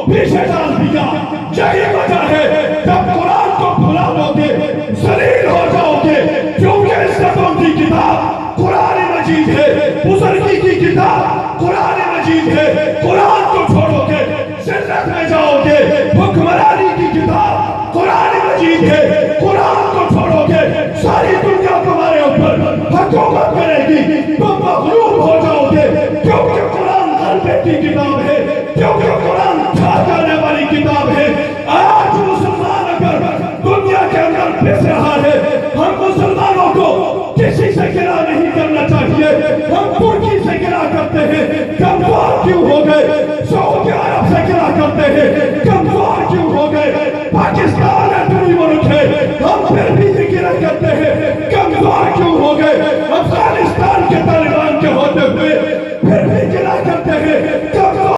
پیچھے ڈال دیا. یہی وجہ ہے جب قرآن کو بھلا دو گے ذلیل ہو جاؤ گے, کیونکہ عزتوں کی کتاب قرآن مجید ہے, بزرگی کی کتاب قرآن مجید ہے. قرآن کو چھوڑو گے ذلت میں جاؤ گے. حکمرانی کی کتاب قرآن مجید ہے, قرآن کو چھوڑو گے ساری دنیا تمہارے اوپر حکومت کرے گی, تم مغلوب ہو جاؤ گے. کیونکہ قرآن غلبے کی کتاب ہے, کیونکہ قرآن چھا جانے والی کتاب ہے. آج مسلمان اگر دنیا کے اندر پھنس رہا ہے, ہم مسلمانوں کو کسی سے گلا نہیں کرنا چاہیے. ہم ترکی سے گلا کرتے ہیں, کمزور کیوں ہو گئے؟ سعودی عرب سے گلا کرتے ہیں,